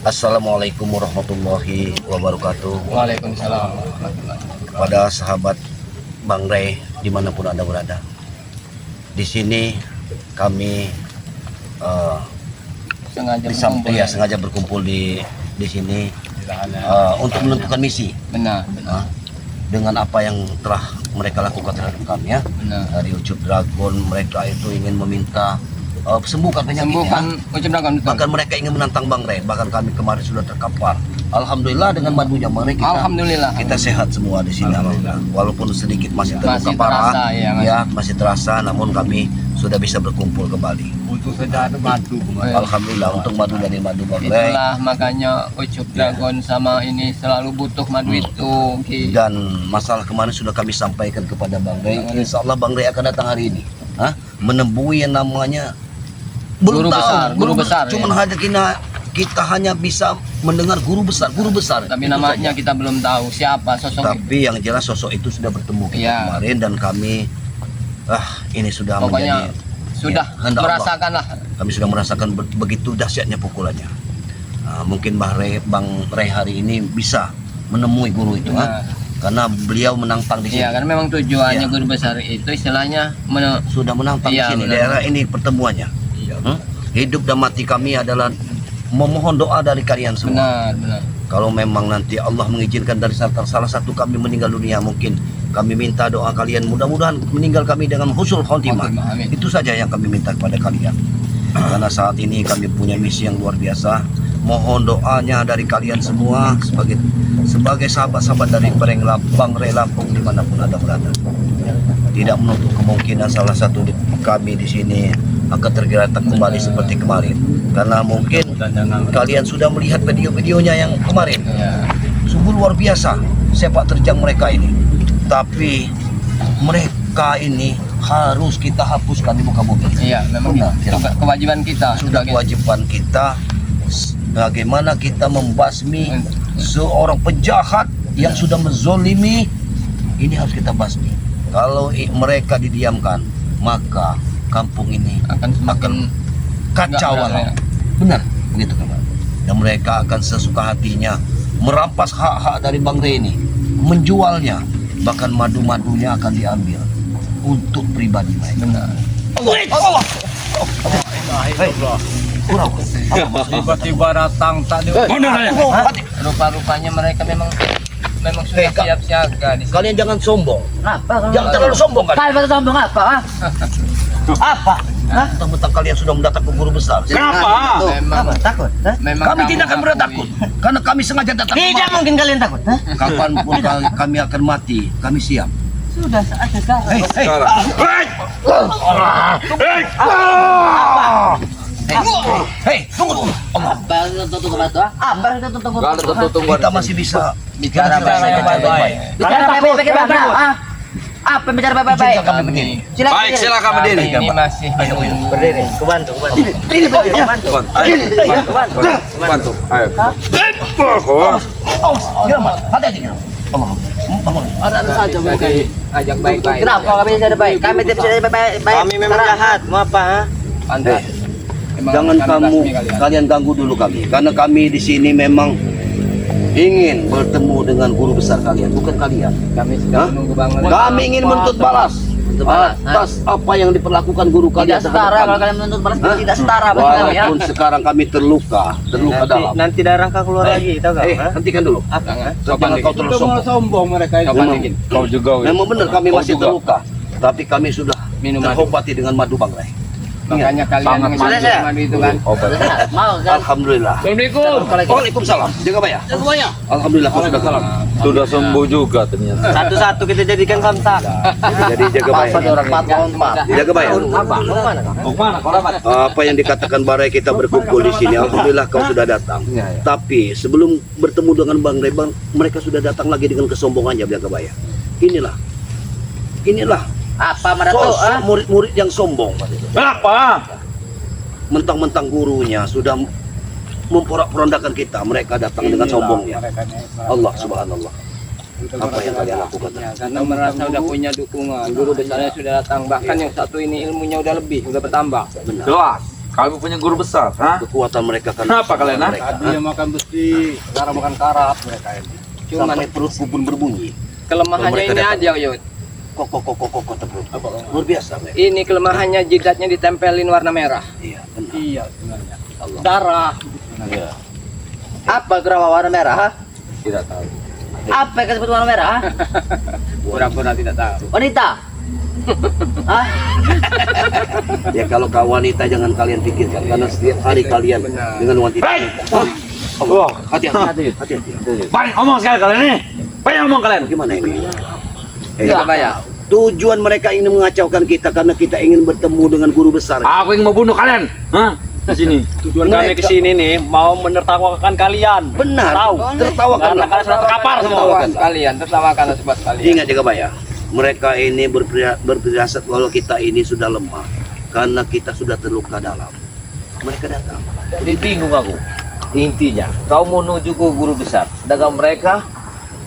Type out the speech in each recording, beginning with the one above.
Assalamualaikum warahmatullahi wabarakatuh. Waalaikumsalam. Pada sahabat Bang Rey dimanapun Anda berada, di sini kami sengaja berkumpul di sini untuk menentukan misi. Benar. Dengan apa yang telah mereka lakukan terhadap kami ya. Benar. Dari Ucup Dragon, mereka itu ingin meminta sembuhkan penyakitnya. Ucup Dragon. Bahkan mereka ingin menantang Bang Rey. Bahkan kami kemarin sudah terkapar. Alhamdulillah dengan madunya mereka. Alhamdulillah. Kita sehat semua di sini. Alhamdulillah. Walaupun sedikit masih terluka parah, masih terasa, namun kami sudah bisa berkumpul kembali. Untuk saja ada madu. Alhamdulillah untuk madu dari madu Bang Rey. Itulah makanya Ucup Dragon sama ini selalu butuh madu itu. Dan masalah kemarin sudah kami sampaikan kepada Bang Rey. Insya Allah Bang Rey akan datang hari ini. Menemui yang namanya Guru besar. Cuman hanya kita hanya bisa mendengar guru besar. Tapi namanya kita belum tahu siapa sosok. Tapi yang jelas sosok itu sudah bertemu kita kemarin dan kami ini sudah pokoknya menjadi sudah merasakan lah. Kami sudah merasakan begitu dahsyatnya pukulannya. Mungkin Bang Rey hari ini bisa menemui guru itu karena beliau menantang di sini. Iya, karena memang tujuannya guru besar itu istilahnya sudah menantang di sini. Daerah ini pertemuannya. Hidup dan mati kami adalah memohon doa dari kalian semua. Benar. Kalau memang nanti Allah mengizinkan dari salah satu kami meninggal dunia, mungkin kami minta doa kalian mudah-mudahan meninggal kami dengan husnul khotimah. Itu saja yang kami minta kepada kalian. Karena saat ini kami punya misi yang luar biasa. Mohon doanya dari kalian semua sebagai sahabat-sahabat dari Bang Rey Lampung dimanapun Anda berada. Tidak menutup kemungkinan salah satu kami di sini akan tergeletak kembali seperti kemarin. Karena mungkin kalian sudah melihat video-videonya yang kemarin. Sungguh luar biasa sepak terjang mereka ini. Tapi mereka ini harus kita hapuskan di muka bumi. Iya, memang kewajiban kita. Sudah kewajiban kita. Bagaimana kita membasmi seorang penjahat yang sudah menzolimi, ini harus kita basmi. Kalau mereka didiamkan, maka kampung ini akan kacau. Benar begitu kan? Dan mereka akan sesuka hatinya merampas hak-hak dari Bang Rey ini, menjualnya, bahkan madu-madunya akan diambil untuk pribadi mereka. Benar. Allah. Tiba-tiba datang tadi. Rupa-rupanya mereka memang sudah siap siaga. Kalian jangan sombong. Apa? Jangan terlalu sombong kan? Kalian sombong apa? Apa? Mentang-mentang kalian sudah mendatang ke guru besar. Kenapa? Memang Takut? Kami tidak akan pernah takut. Karena kami sengaja datang Tidak kemari. mungkin kalian takut. Kapanpun kami akan mati, kami siap. Sudah saatnya sekarang. Hei, tunggu. Baru tutup batu. Baru tutup. Kita masih bisa bicara baik-baik. Bicara baik-baik bagaimana? Apa bicara baik-baik? Izinkan kami berdiri. Baik, silakan berdiri. Ini masih Berdiri. Bantu. Bantu. Ayo. Hati-hati. Ada saja. ajak baik-baik. Kenapa kami tidak baik? Kami tidak bisa baik-baik. Kami memang jahat. Mau apa? Anda Jangan kalian ganggu dulu kami. Karena kami di sini memang ingin bertemu dengan guru besar kalian, bukan kalian. Kami sedang menunggu banget. Kami ingin menuntut balas atas apa yang diperlakukan guru kalian. Tidak setara kalau kalian menuntut balas tidak setara bagi kami ya. Walaupun sekarang kami terluka dalam. Nanti darah kau keluar lagi, tahu enggak? Hentikan dulu. Jangan kau terlalu sombong. Mereka itu. Kau juga. Memang benar kami masih terluka, tapi kami sudah terobati dengan madu Bang Rey. Makanya kalian mengejar madu itu kan. Mau kan? Alhamdulillah. Assalamualaikum. Waalaikumsalam. Jaga Baya. Alhamdulillah kau sudah salam. Sudah sembuh juga ternyata. Satu-satu kita jadikan samsak. Jadi jaga Baya. Jaga Baya. Mau mana kau dapat? Apa yang dikatakan Bang Rey, kita berkumpul di sini. Alhamdulillah kau sudah datang. Tapi sebelum bertemu dengan Bang Rey, mereka sudah datang lagi dengan kesombongannya Jaga Baya. Inilah Apa mereka murid-murid yang sombong. Kenapa? Mentang-mentang gurunya sudah memporak-porandakan kita, mereka datang dengan sombongnya. Allah subhanallah. Apa yang kalian lakukan? Karena merasa udah punya dukungan, guru besarnya sudah datang, bahkan yang satu ini ilmunya udah lebih, udah bertambah. Jelas. Kami punya guru besar, ha? Kekuatan mereka kan. Kenapa kalian, ha? mereka, Dia makan besi, cara makan karap mereka ini. Cuman sampai perut pun berbunyi. kelemahannya mereka ini datang. aja, Yud. Kok terus. Luar biasa mereka. Ini kelemahannya jidatnya ditempelin warna merah. Iya, benar. Iya sebenarnya. Allah. Darah. Iya. Apa kerawa warna merah? Ha? Tidak tahu. Apa yang disebut warna merah? Ha? Pura-pura tidak tahu. Wanita. Hah? Ya kalau kau wanita jangan kalian pikirkan karena setiap hari kalian dengan wanita. Wah, Hati-hati. banyak ngomong sekali kalian nih. Banyak ngomong kalian. Bagaimana ini? Enggak bayar. Tujuan mereka ini mengacaukan kita karena kita ingin bertemu dengan guru besar. Aku ingin mau bunuh kalian. Hah? Di sini. Tujuan kami ke sini nih mau menertawakan kalian. Benar. Tahu. Tertawakan. Karena kalian sudah terkapar semua. Tertawakan. Sekalian, tertawakan sebab sekalian. Ingat juga Pak ya, mereka ini berpirasat kalau kita ini sudah lemah karena kita sudah terluka dalam. Mereka datang. Jadi bingung aku. Intinya, kau mau menuju ke guru besar, sedangkan mereka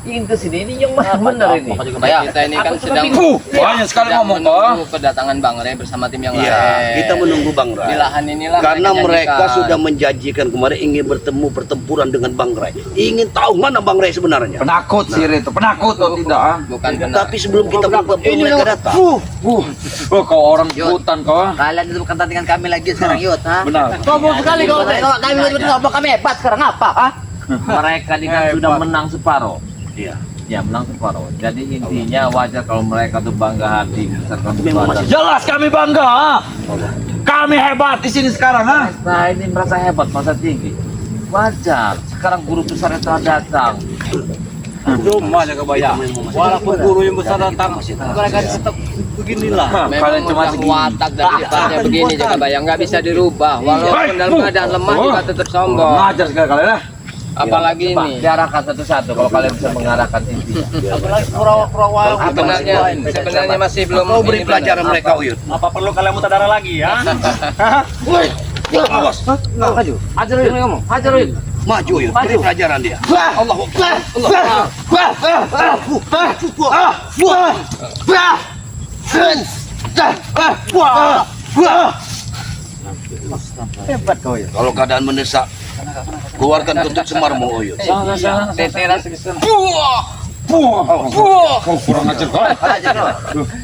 ingin ke sini. Ini yang benar ini. Kita ini kan sedang Banyak sekali sedang ngomong menunggu kedatangan Bang Ray bersama tim yang Iya, lain. kita menunggu Bang Di Ray. lahan inilah Karena mereka janjikan. sudah menjanjikan kemarin ingin bertemu pertempuran dengan Bang Ray. Ingin tahu mana Bang Ray sebenarnya. Penakut sih itu. Penakut atau tidak? Ah? bukan benar. Tapi sebelum kita bertemu mereka datang. Oh, kau orang hutan kau. Ah. Kalian itu bukan tandingan kami lagi sekarang, Yud. Ha? Benar. Sombong sekali kau. Kami ngobrol kami hebat sekarang apa? Ha? Mereka ini kan sudah menang separuh. Iya. Ya menang separuh. Jadi intinya wajar kalau mereka tuh bangga hati misalkan Memang masih Jelas kami bangga. Ah. Kami hebat di sini sekarang, ha? Nah ini merasa hebat, merasa tinggi. Wajar. Sekarang guru besar itu datang. Cuma aja kebayang. Walaupun guru yang besar datang, mereka tetap beginilah. Memang Kalian cuma udah segini. watak dari sifatnya begini jaga bayang nggak bisa dirubah walaupun dalam keadaan lemah juga tetap sombong. Ngajar sekali kalian, ah. Apalagi Pak, ini diarahkan satu-satu kalau kalian bisa mengarahkan intinya. Apalagi pura-pura sebenarnya masih belum Kau beri ini pelajaran benar. mereka, Uyut. Apa perlu kalian muter darah lagi ya? Awas. Maju. Hajar Uyut ngomong. Hajar Uyut. Maju, Uyut. Beri pelajaran dia. hebat kau ya. Kalau keadaan mendesak, keluarkan tutup semarmu, Uyut. Teteras Kau kurang ajar kau.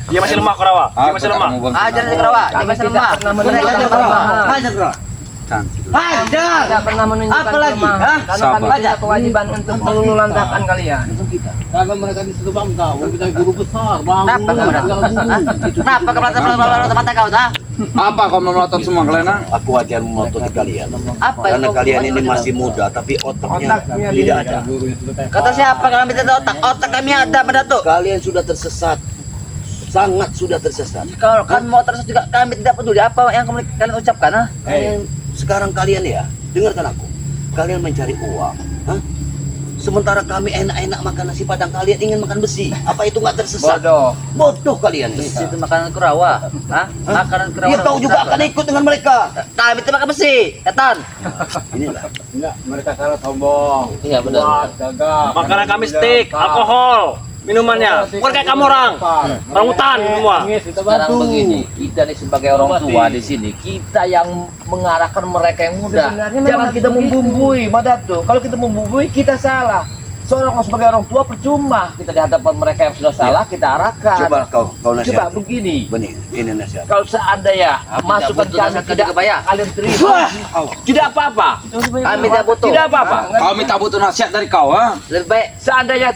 Dia masih lemah Korawa. Dia masih lemah. Ajar di kerawa. Di masa lemah. Ajar kerawa. Ajar kerawa. Ajar. tidak pernah menunjukkan Apa lagi? kelemahan. Hah? Karena Sabar. kami punya kewajiban untuk meluluhlantahkan kalian. Karena mereka di situ bangga, kita guru besar, bangga. Kenapa kamu datang? Kenapa kamu datang mata kau? Ha? Apa kau memelotot semua kalian, ah? Aku wajar memototi kalian. Apa yang Karena kau kalian buat? ini masih muda, tapi otaknya tidak ada. Kata siapa kami tidak ada otak? Otak kami ada pada tuh. Kalian sudah tersesat. Sangat sudah tersesat. Kalau kami mau terus juga kami tidak peduli apa yang kalian ucapkan. Ha? Sekarang kalian ya, dengarkan aku. Kalian mencari uang. Hah? Sementara kami enak-enak makan nasi padang, kalian ingin makan besi. Apa itu nggak tersesat? Bodoh. Bodoh kalian ini. Itu makanan kerawa. Hah? Makanan kerawa. Dia tahu juga akan ikut dengan mereka. Kami itu makan besi. Ketan. Inilah. Enggak, mereka salah sombong. Iya benar. Kuat, gagah. Makanan kami steak, alkohol, minumannya. Bukan kayak kamu orang hutan semua. Sekarang begini, kita nih sebagai orang tua di sini, kita yang mengarahkan mereka yang muda. Jangan kita membumbui, Madatu. Kalau kita membumbui, kita salah. Seorang sebagai orang tua percuma kita di hadapan mereka yang sudah salah, kita arahkan. Coba kau Coba nasihat. begini, Benih, ini nasihat. kalau seandainya masukan butuh kami nasihat tidak juga, Pak, ya? kalian terima, tidak apa-apa. Kami tidak butuh. Tidak apa-apa. Kami tak butuh nasihat dari kau, ah. Lebih baik. Seandainya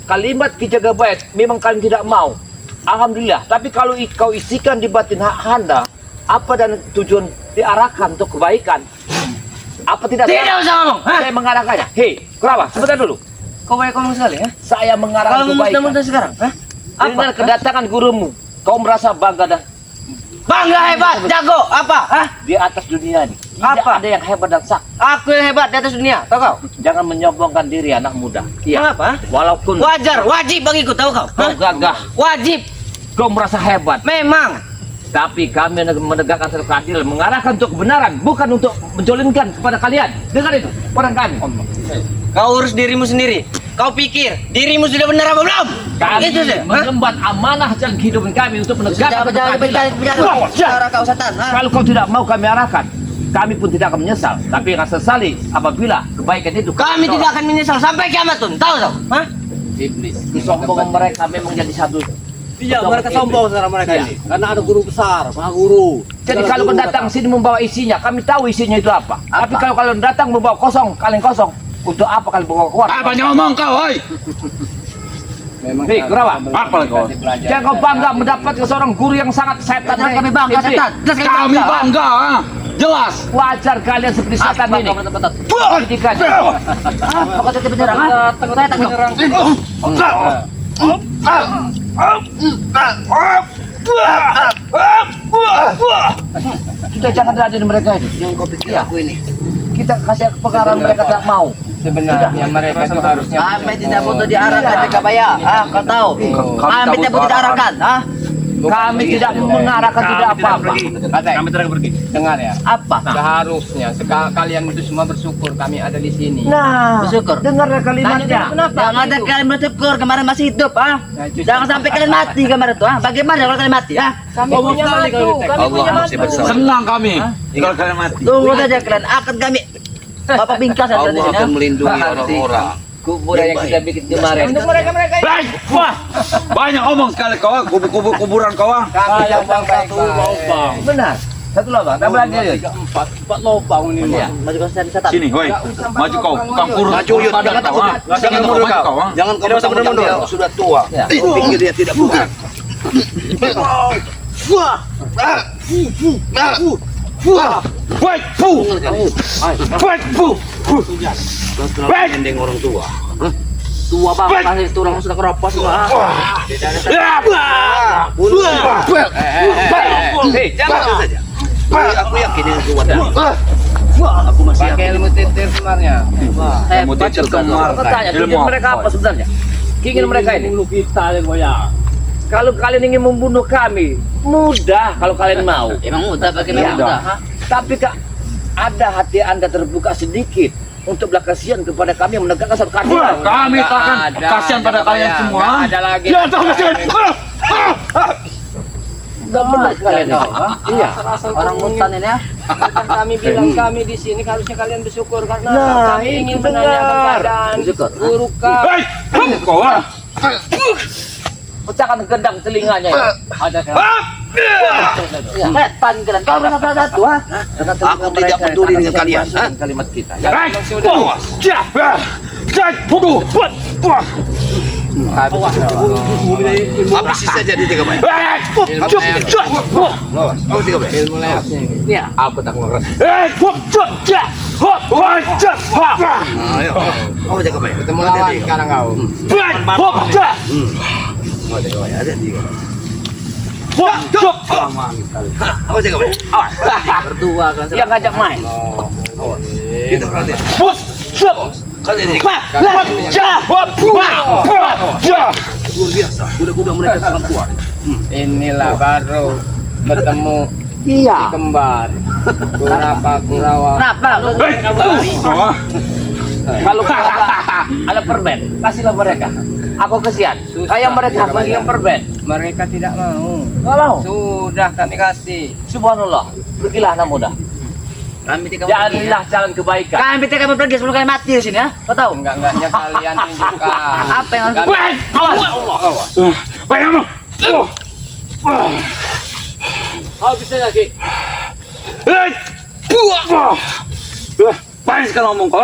kalimat kijaga baik memang kalian tidak mau, alhamdulillah. Tapi kalau kau isikan di batin Anda apa dan tujuan diarahkan untuk kebaikan, apa tidak Tidak usah ngomong. Hah? saya mengarahkannya? Hei, Kerawa, sebentar dulu. Kau banyak ngomong sekali ya. Saya mengarahkan Kalau kebaikan. muda sekarang. Hah? Dengan kedatangan gurumu, kau merasa bangga dan Bangga hebat, jago. Apa? Hah? di atas dunia ini. Tidak Apa? ada yang hebat dan sak. Aku yang hebat di atas dunia. Tahu kau? Jangan menyombongkan diri anak muda. Iya. Kenapa? Walaupun Wajar, wajib bagiku. Tahu kau? kau gagah, Wajib. kau merasa hebat. Memang. Tapi kami menegakkan satu keadilan, mengarahkan untuk kebenaran, bukan untuk menjolinkan kepada kalian. Dengar itu, orang kami. Kau urus dirimu sendiri. Kau pikir dirimu sudah benar apa belum? Kami Itu sih. Hah? mengemban amanah jalan kehidupan kami untuk menegakkan Jangan keadilan. bicara. Cara kau setan. Ha? Kalau kau tidak mau kami arahkan, kami pun tidak akan menyesal. Tapi yang sesali apabila kebaikan itu Kami tidak akan menyesal sampai kiamat tuh. Tahu tahu? Hah? Iblis. kesombongan mereka memang jadi satu. Iya, mereka sombong saudara mereka ini. Karena ada guru besar, maha guru. Jadi kalau kalian datang sini membawa isinya, kami tahu isinya itu apa. Tapi kalau kalian datang membawa kosong, kalian kosong. Untuk apa kalian bawa keluar? Ah, banyak ngomong kau, hoi. Memang Nih, kenapa? Apa kau? Jangan kau bangga mendapatkan seorang guru yang sangat setan. Jelas kami bangga Iblis. setan. Jelas Kami bangga, ah. Jelas. Wajar kalian seperti setan ini. Pendidikan. Apa kata kita menyerang? Saya tak menyerang. Kita jangan ada mereka ini. Yang kau pikir aku ini. Kita kasih pengarang mereka tak mau. Sebenarnya mereka itu harusnya Kami tidak butuh diarahkan ke Kabaya. Ah, kau tahu? Kami tidak butuh diarahkan. Ah, Kami tidak mengarahkan tidak apa-apa. Kami terang pergi. dengar ya. apa? Seharusnya kalian itu semua bersyukur kami ada di sini. Nah, Bersyukur. dengarlah kalimatnya. Yang ada kalian bersyukur kemarin masih hidup, ah. Jangan sampai kalian mati kemarin tuh, ah. Bagaimana kalau kalian mati, ah? Kami punya madu, kami punya masih madu. bersama. Senang kami. Kalau kalian mati. Tunggu saja kalian, akan kami Bapak bingkas ya di Allah sini. akan ah. melindungi orang-orang. Kuburan yang kita bikin kemarin. Untuk mereka-mereka ini. Baik, wah. Banyak ngomong sekali kau, kuburan kau. Kami yang bang Satu lubang. Benar. Satu lubang. Tambah lagi. Tiga, empat lubang ini. Iya, maju kau cari setan. Sini, hoi. Maju kau, tukang kurus. Maju, Yud. Jangan takut. Jangan mundur kau. Jangan kau merasa mundur. Dia sudah tua. Kau pikir dia tidak bukan. Baik, pu. Baik, pu. Baik. Mending orang tua. Tua banget, pasti tulang sudah keropos semua. Hei, jangan. saja. Aku yakin yang kuat. Aku masih Pakai yakin. ilmu titir sebenarnya. Hebat juga. Aku tanya, tujuan mereka apa sebenarnya? Keinginan mereka ini. Dulu kita ya, Boya. Kalau kalian ingin membunuh kami, mudah kalau kalian mau. Emang mudah bagaimana Iya. mudah? Hah? Tapi Kak, ada hati Anda terbuka sedikit untuk belas kasihan kepada kami yang menegakkan satu keadilan. Kami Nggak takkan ada, kasihan pada Jaka kalian Bayang. semua. Nggak ada lagi. Ya, tahu kasihan. Enggak benar kalian ini. Iya. Orang mutan ini ya. Kan kami bilang kami di sini harusnya kalian bersyukur karena Nah, kami ingin itu menanyakan benar. keadaan Bersyukur. guru kami. Hei, kau. Pecahkan gendang telinganya. Ya. Ada Setan kalian. Kau benar satu, ah. Aku tidak peduli dengan kalian. Hah? Kalimat kita. Baik, pu. Siap. Cek, pudu. Habisi saja di tiga baik. Baik, pu. Cuk, cuk. Aku tiga baik. ilmu leaknya. Iya, aku tak ngerti. Pu, cuk, cek. Hop, hop, cek. Hop. Ayo. Aku jaga baik. Ketemu lawan sekarang kau. Baik, hop, cek. Aku jaga baik. Ada tiga. Hop, cuk. Aku jaga baik. Berdua kan. Yang ngajak main. Kita perhatian. Pus, cuk. Kalian ini Hop, cek. Hop, cek. luar biasa. Kuda-kuda mereka sangat kuat. Inilah baru bertemu Iya. si kembar. Kurapa Kurawa. Kenapa? Kalau ada permen, kasihlah mereka. Aku kesian. Kayak mereka bagi yang permen. Mereka tidak mau. Kalau Sudah kami kasih. subhanallah, pergilah anak muda. Kami tidak mau pergi. Jadilah jalan kebaikan. Kami tidak mau pergi sebelum kalian mati di sini ya. Kau tahu? Enggak-enggaknya kalian tunjukkan. Apa yang harus Baik, awas. Baik, kamu. Habis saja, Ki. Baik sekali ngomong kau.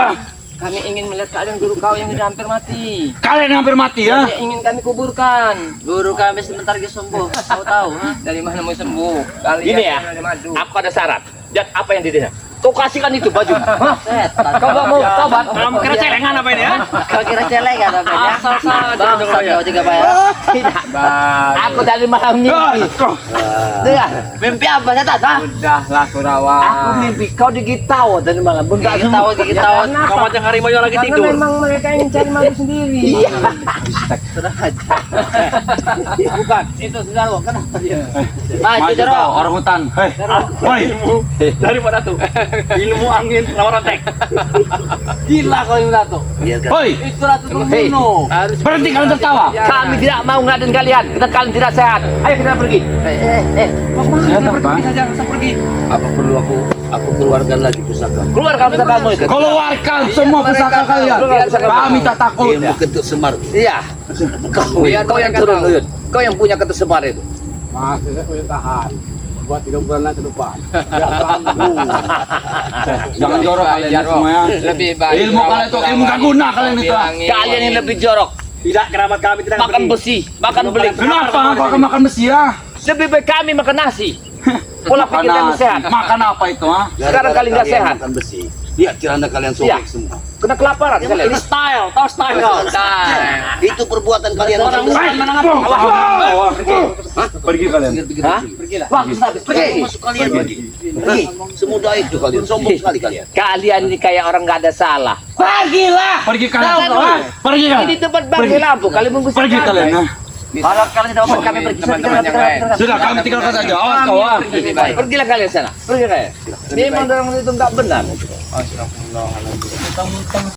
Kami ingin melihat keadaan guru kau yang sudah hampir mati. Kalian hampir mati ya. Dia ingin kami kuburkan. Guru kami sebentar lagi sembuh. Kau tahu? Hah? Dari mana mau sembuh? Kalian Gini ya, yang ada madu. aku ada syarat. Dan apa yang didina? Kau kasihkan itu baju. Hah? Setan. Kau gak mau tobat? Kamu kira celengan apa ini ya? Kau kira celeng kan apa ya? Asal saja Bangsa kau tiga bayar. Tidak. Aku dari malam mimpi. Dengar, Mimpi apa setan? Hah? Sudahlah Kurawa. aku mimpi kau digigit tawa dari malam. Bengkak Gigit tawa, gigit tawa. Kau macam harimau yang lagi Karena tidur. memang mereka ingin cari madu sendiri. Bukan, itu saudara. Kenapa dia? Maju Jero. Orang hutan. Hei, Daripada tuh. Ilmu angin lawan rantek. Gila kau ini Ratu. hei. Itu Ratu terbunuh. Harus Berhenti kalian tertawa. Kami tidak mau ngadain kalian. Kita kalian tidak sehat. Ayo kita pergi. Pergi saja, langsung pergi. Apa perlu aku Aku keluarkan lagi pusaka. Keluarkan pusakamu itu. Keluarkan semua pusaka kalian. Kami tak takut. Ilmu kentut semar. Iya. Kau yang turun, Uyun. Kau yang punya kentut semar itu. Masih saya punya tahan. Buat 3 bulan lagi ke depan. Jangan jorok kalian semua ya. Lebih baik. Ilmu kalian itu ilmu gak guna kalian itu. Kalian yang lebih jorok. Tidak kerabat kami tidak Makan besi, makan beling. Kenapa kau akan makan besi ya? Lebih baik kami makan nasi. Pola pikir kami sehat. Makan apa itu ha? Sekarang kalian nggak sehat. Makan besi. Lihat kirana kalian sobek Iya. semua. Kena kelaparan kalian. Ini style, tahu style kau. Itu perbuatan kalian orang Pergi kalian. Hah? Bagus, bagus. Pergi. masuk kalian pergi. Pergi. Semudah itu kalian. Sombong sekali kalian. Kalian ini kayak orang nggak ada salah. Pergi kalian. Pergi kalian. Ini tempat bagi lampu. Kalian mengusir Pergi kalian. ha? Kalau kalian tidak mau kami pergi Teman-teman yang lain. Sudah kami tinggalkan saja. Awas kau ha. Lebih baik. Pergilah kalian sana. Pergi kalian. Memang orang itu nggak benar.